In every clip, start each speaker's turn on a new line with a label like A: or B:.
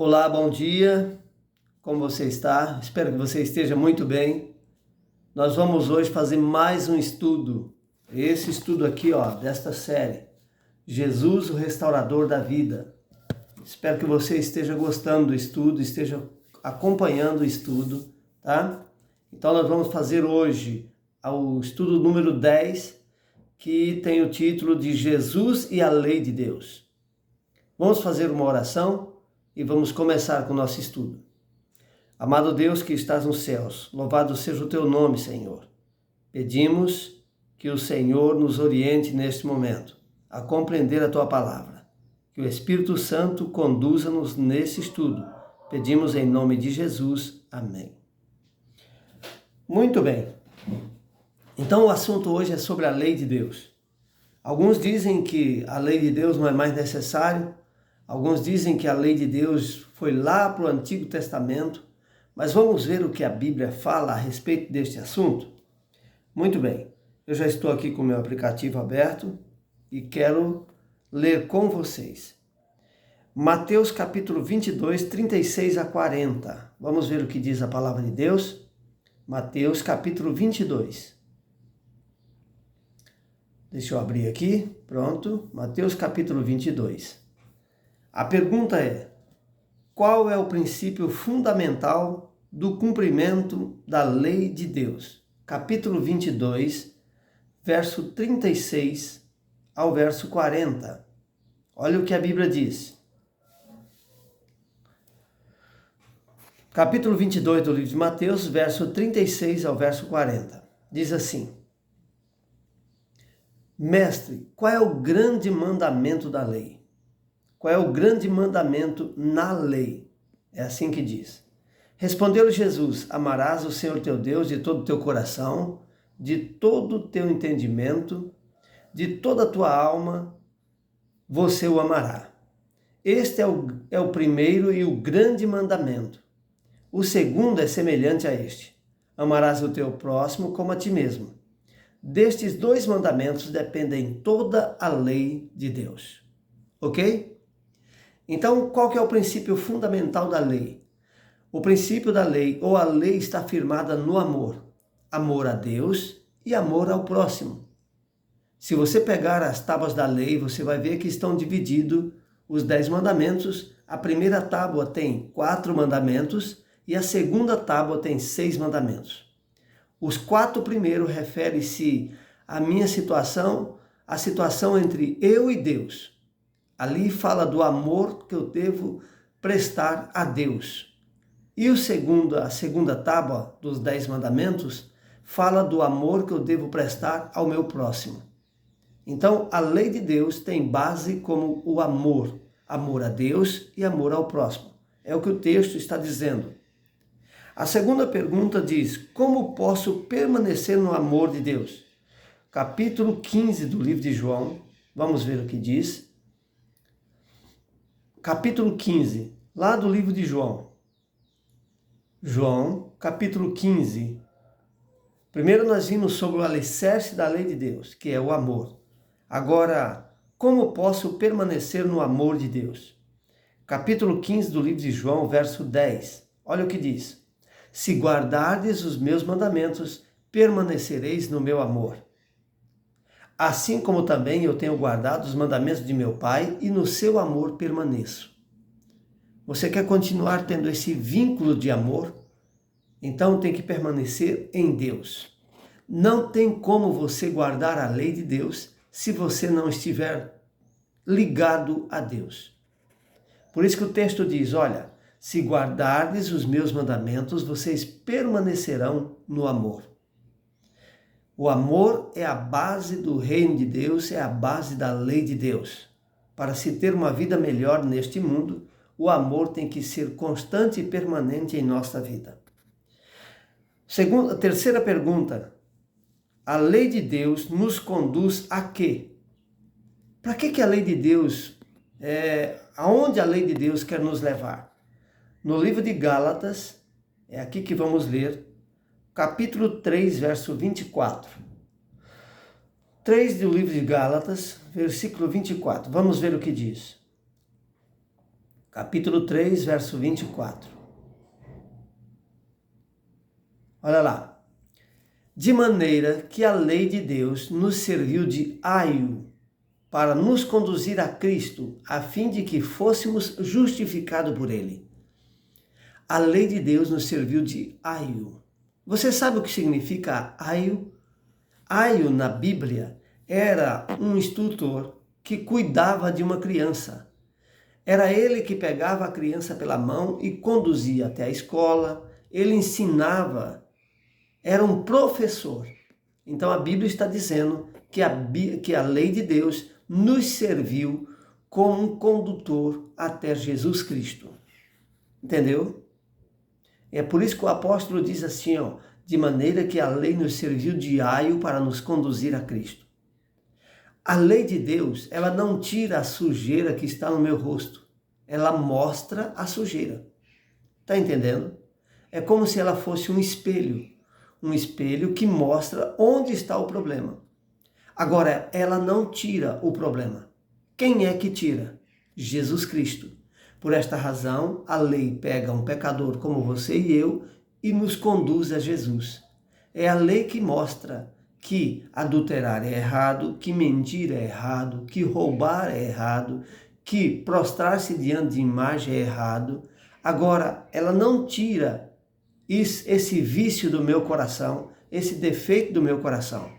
A: Olá, bom dia, como você está? Espero que você esteja muito bem. Nós vamos hoje fazer mais um estudo, esse estudo aqui, desta série, Jesus, o Restaurador da Vida. Espero que você esteja gostando do estudo, esteja acompanhando o estudo, tá? Então nós vamos fazer hoje o estudo número 10, que tem o título de Jesus e a Lei de Deus. Vamos fazer uma oração e vamos começar com o nosso estudo. Amado Deus que estás nos céus, louvado seja o teu nome, Senhor. Pedimos que o Senhor nos oriente neste momento a compreender a tua palavra. Que o Espírito Santo conduza-nos nesse estudo. Pedimos em nome de Jesus. Amém. Muito bem. Então o assunto hoje é sobre a lei de Deus. Alguns dizem que a lei de Deus não é mais necessária. Alguns dizem que a lei de Deus foi lá para o Antigo Testamento, mas vamos ver o que a Bíblia fala a respeito deste assunto? Muito bem, eu já estou aqui com o meu aplicativo aberto e quero ler com vocês. Mateus capítulo 22, 36 a 40. Vamos ver o que diz a palavra de Deus? Mateus capítulo 22. Deixa eu abrir aqui, pronto. Mateus capítulo 22. A pergunta é: qual é o princípio fundamental do cumprimento da lei de Deus? Capítulo 22, verso 36 ao verso 40. Olha o que a Bíblia diz. Capítulo 22 do livro de Mateus, verso 36 ao verso 40. Diz assim: Mestre, qual é o grande mandamento da lei? Qual é o grande mandamento na lei? É assim que diz. Respondeu Jesus: amarás o Senhor teu Deus de todo o teu coração, de todo o teu entendimento, de toda a tua alma, você o amará. Este é o primeiro e o grande mandamento. O segundo é semelhante a este: amarás o teu próximo como a ti mesmo. Destes dois mandamentos dependem toda a lei de Deus. Ok? Então, qual que é o princípio fundamental da lei? O princípio da lei, ou a lei, está firmada no amor. Amor a Deus e amor ao próximo. Se você pegar as tábuas da lei, você vai ver que estão divididos os 10 mandamentos. A primeira tábua tem 4 mandamentos e a segunda tábua tem 6 mandamentos. Os 4 primeiros referem-se à minha situação, a situação entre eu e Deus. Ali fala do amor que eu devo prestar a Deus. E a segunda tábua dos 10 mandamentos fala do amor que eu devo prestar ao meu próximo. Então, a lei de Deus tem base como o amor. Amor a Deus e amor ao próximo. É o que o texto está dizendo. A segunda pergunta diz: como posso permanecer no amor de Deus? Capítulo 15 do livro de João. Vamos ver o que diz. Capítulo 15, lá do livro de João. João, capítulo 15. Primeiro nós vimos sobre o alicerce da lei de Deus, que é o amor. Agora, como posso permanecer no amor de Deus? Capítulo 15 do livro de João, verso 10. Olha o que diz: se guardardes os meus mandamentos, permanecereis no meu amor. Assim como também eu tenho guardado os mandamentos de meu Pai e no seu amor permaneço. Você quer continuar tendo esse vínculo de amor? Então tem que permanecer em Deus. Não tem como você guardar a lei de Deus se você não estiver ligado a Deus. Por isso que o texto diz: olha, se guardardes os meus mandamentos, vocês permanecerão no amor. O amor é a base do reino de Deus, é a base da lei de Deus. Para se ter uma vida melhor neste mundo, o amor tem que ser constante e permanente em nossa vida. Terceira pergunta: a lei de Deus nos conduz a quê? Para que a lei de Deus, aonde a lei de Deus quer nos levar? No livro de Gálatas, é aqui que vamos ler, capítulo 3, verso 24. 3 do livro de Gálatas, versículo 24. Vamos ver o que diz. capítulo 3, verso 24. Olha lá. De maneira que a lei de Deus nos serviu de aio para nos conduzir a Cristo, a fim de que fôssemos justificados por Ele. A lei de Deus nos serviu de aio. Você sabe o que significa aio? Aio na Bíblia era um instrutor que cuidava de uma criança. Era ele que pegava a criança pela mão e conduzia até a escola, ele ensinava, era um professor. Então a Bíblia está dizendo que a lei de Deus nos serviu como um condutor até Jesus Cristo. Entendeu? É por isso que o apóstolo diz assim, ó, de maneira que a lei nos serviu de aio para nos conduzir a Cristo. A lei de Deus, ela não tira a sujeira que está no meu rosto. Ela mostra a sujeira. Está entendendo? É como se ela fosse um espelho que mostra onde está o problema. Agora, ela não tira o problema. Quem é que tira? Jesus Cristo. Por esta razão, a lei pega um pecador como você e eu e nos conduz a Jesus. É a lei que mostra que adulterar é errado, que mentir é errado, que roubar é errado, que prostrar-se diante de imagem é errado. Agora, ela não tira esse vício do meu coração, esse defeito do meu coração.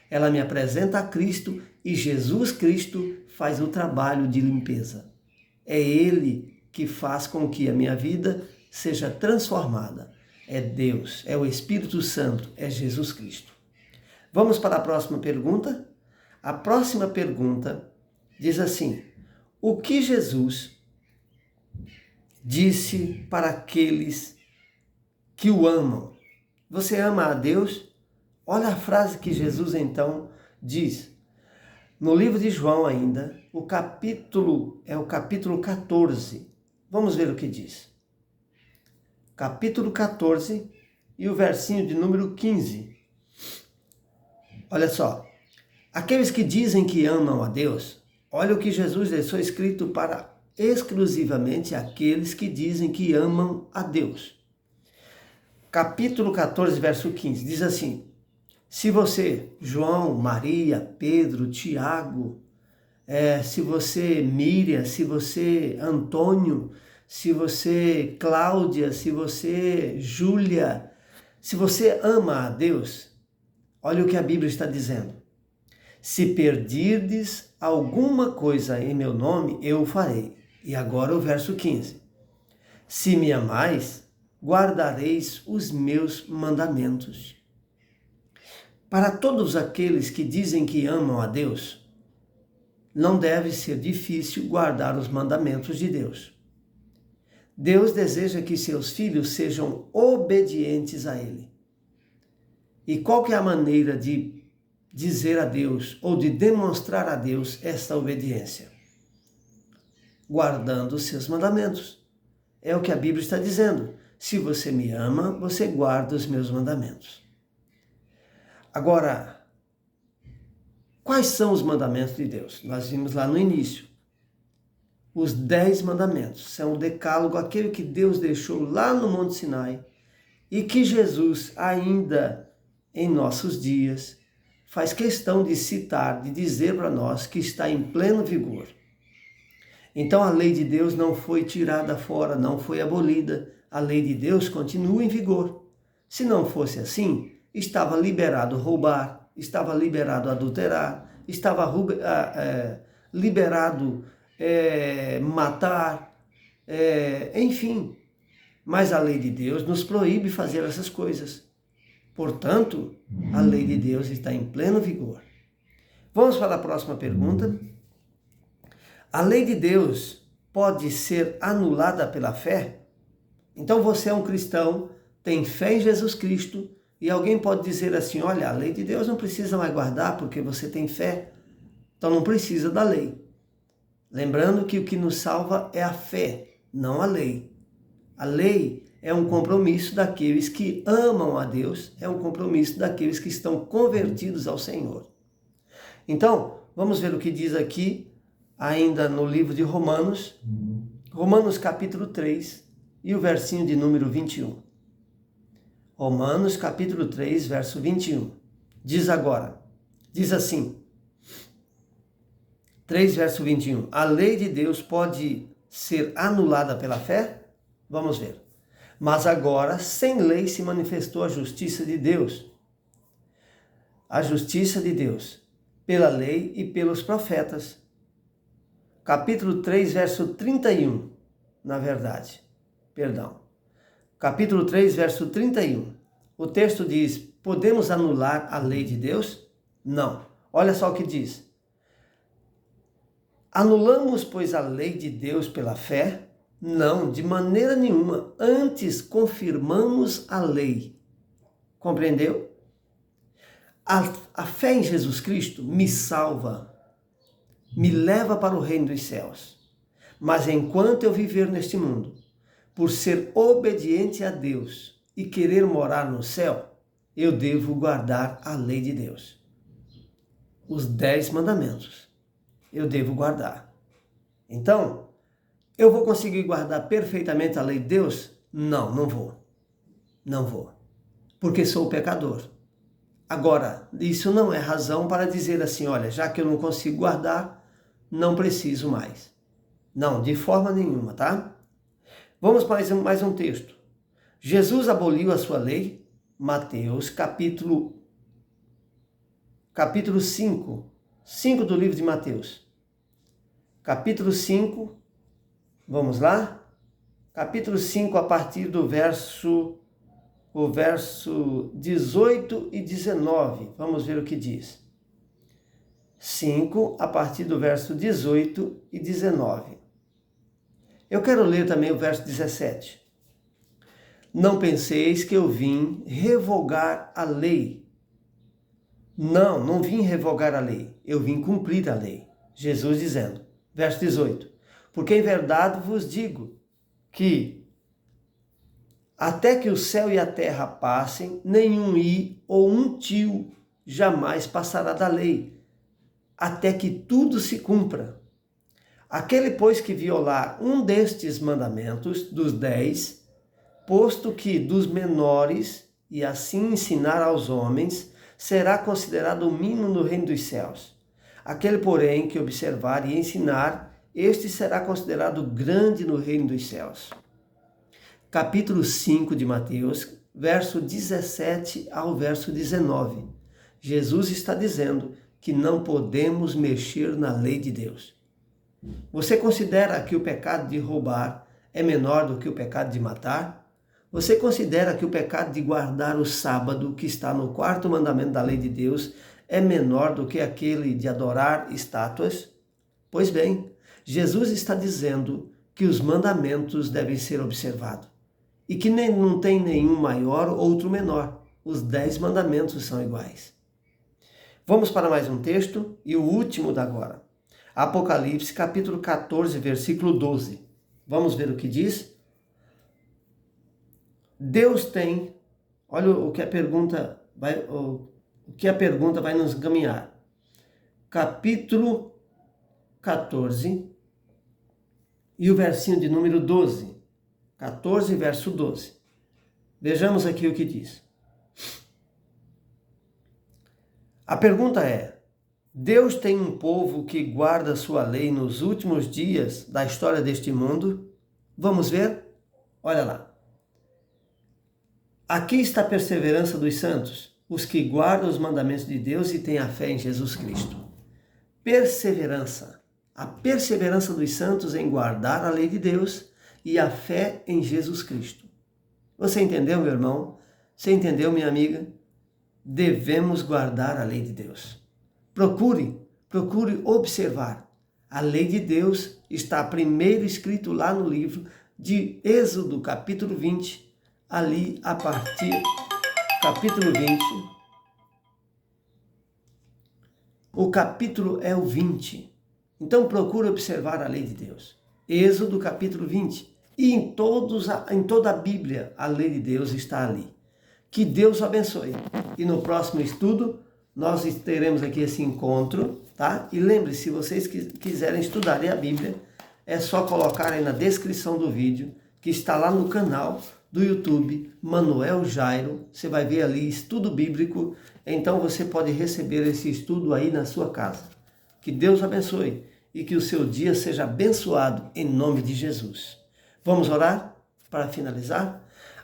A: Ela me apresenta a Cristo e Jesus Cristo faz o trabalho de limpeza. É Ele que faz com que a minha vida seja transformada. É Deus, é o Espírito Santo, é Jesus Cristo. Vamos para a próxima pergunta? A próxima pergunta diz assim: o que Jesus disse para aqueles que o amam? Você ama a Deus? Olha a frase que Jesus então diz. No livro de João ainda, o capítulo 14. Vamos ver o que diz. Capítulo 14 e o versinho de número 15. Olha só. Aqueles que dizem que amam a Deus, olha o que Jesus deixou escrito para exclusivamente aqueles que dizem que amam a Deus. Capítulo 14, verso 15, diz assim: se você, João, Maria, Pedro, Tiago, se você, Miriam, se você, Antônio, se você, Cláudia, se você, Júlia, se você ama a Deus, olha o que a Bíblia está dizendo. Se perdirdes alguma coisa em meu nome, eu o farei. E agora o verso 15. Se me amais, guardareis os meus mandamentos. Para todos aqueles que dizem que amam a Deus, não deve ser difícil guardar os mandamentos de Deus. Deus deseja que seus filhos sejam obedientes a Ele. E qual que é a maneira de dizer a Deus ou de demonstrar a Deus esta obediência? Guardando os seus mandamentos. É o que a Bíblia está dizendo. Se você me ama, você guarda os meus mandamentos. Agora, quais são os mandamentos de Deus? Nós vimos lá no início. Os 10 mandamentos são o decálogo, aquele que Deus deixou lá no Monte Sinai e que Jesus ainda em nossos dias faz questão de citar, de dizer para nós que está em pleno vigor. Então a lei de Deus não foi tirada fora, não foi abolida. A lei de Deus continua em vigor. Se não fosse assim, estava liberado roubar, estava liberado adulterar, estava liberado matar, enfim. Mas a lei de Deus nos proíbe fazer essas coisas. Portanto, a lei de Deus está em pleno vigor. Vamos para a próxima pergunta. A lei de Deus pode ser anulada pela fé? Então você é um cristão, tem fé em Jesus Cristo, e alguém pode dizer assim: olha, a lei de Deus não precisa mais guardar porque você tem fé, então não precisa da lei. Lembrando que o que nos salva é a fé, não a lei. A lei é um compromisso daqueles que amam a Deus, é um compromisso daqueles que estão convertidos ao Senhor. Então, vamos ver o que diz aqui, ainda no livro de Romanos, Romanos capítulo 3 e o versinho de número 21. Romanos capítulo 3, verso 21. Diz assim, 3 verso 21. A lei de Deus pode ser anulada pela fé? Vamos ver. Mas agora, sem lei, se manifestou a justiça de Deus. A justiça de Deus, pela lei e pelos profetas. Capítulo 3, verso 31, na verdade. Capítulo 3, verso 31. O texto diz, podemos anular a lei de Deus? Não. Olha só o que diz. Anulamos, pois, a lei de Deus pela fé? Não, de maneira nenhuma. Antes confirmamos a lei. Compreendeu? A fé em Jesus Cristo me salva, me leva para o reino dos céus. Mas enquanto eu viver neste mundo, por ser obediente a Deus e querer morar no céu, eu devo guardar a lei de Deus. Os 10 mandamentos eu devo guardar. Então, eu vou conseguir guardar perfeitamente a lei de Deus? Não, não vou. Não vou. Porque sou pecador. Agora, isso não é razão para dizer assim, olha, já que eu não consigo guardar, não preciso mais. Não, de forma nenhuma, tá? Vamos para mais um texto. Jesus aboliu a sua lei, Mateus, capítulo 5 do livro de Mateus. Capítulo 5, vamos lá? Capítulo 5, a partir do verso 18 e 19. Vamos ver o que diz. 5, a partir do verso 18 e 19. Eu quero ler também o verso 17. Não penseis que eu vim revogar a lei. Não, não vim revogar a lei. Eu vim cumprir a lei. Jesus dizendo, verso 18. Porque em verdade vos digo que até que o céu e a terra passem, nenhum i ou um tio jamais passará da lei, até que tudo se cumpra. Aquele, pois, que violar um destes mandamentos, dos 10, posto que dos menores, e assim ensinar aos homens, será considerado o mínimo no reino dos céus. Aquele, porém, que observar e ensinar, este será considerado grande no reino dos céus. Capítulo 5 de Mateus, verso 17 ao verso 19. Jesus está dizendo que não podemos mexer na lei de Deus. Você considera que o pecado de roubar é menor do que o pecado de matar? Você considera que o pecado de guardar o sábado, que está no 4º mandamento da lei de Deus, é menor do que aquele de adorar estátuas? Pois bem, Jesus está dizendo que os mandamentos devem ser observados e que não tem nenhum maior ou outro menor. Os 10 mandamentos são iguais. Vamos para mais um texto e o último da agora. Apocalipse, capítulo 14, versículo 12. Vamos ver o que diz? Deus tem, olha o que a pergunta vai nos encaminhar. Capítulo 14 e o versinho de número 12. 14, verso 12. Vejamos aqui o que diz. A pergunta é: Deus tem um povo que guarda sua lei nos últimos dias da história deste mundo? Vamos ver? Olha lá. Aqui está a perseverança dos santos, os que guardam os mandamentos de Deus e têm a fé em Jesus Cristo. Perseverança. A perseverança dos santos em guardar a lei de Deus e a fé em Jesus Cristo. Você entendeu, meu irmão? Você entendeu, minha amiga? Devemos guardar a lei de Deus. Procure observar. A lei de Deus está primeiro escrito lá no livro de Êxodo, capítulo 20, ali a partir capítulo 20. O capítulo é o 20. Então procure observar a lei de Deus. Êxodo, capítulo 20. E em toda a Bíblia, a lei de Deus está ali. Que Deus o abençoe. E no próximo estudo, nós teremos aqui esse encontro, tá? E lembre-se, se vocês quiserem estudar a Bíblia, é só colocar aí na descrição do vídeo, que está lá no canal do YouTube, Manuel Jairo. Você vai ver ali estudo bíblico, então você pode receber esse estudo aí na sua casa. Que Deus abençoe e que o seu dia seja abençoado em nome de Jesus. Vamos orar para finalizar?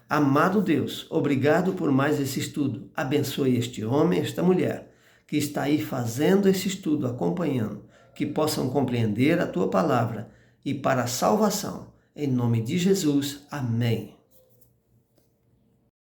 A: Amado Deus, obrigado por mais esse estudo. Abençoe este homem, esta mulher, que está aí fazendo esse estudo, acompanhando, que possam compreender a tua palavra e para a salvação. Em nome de Jesus, amém.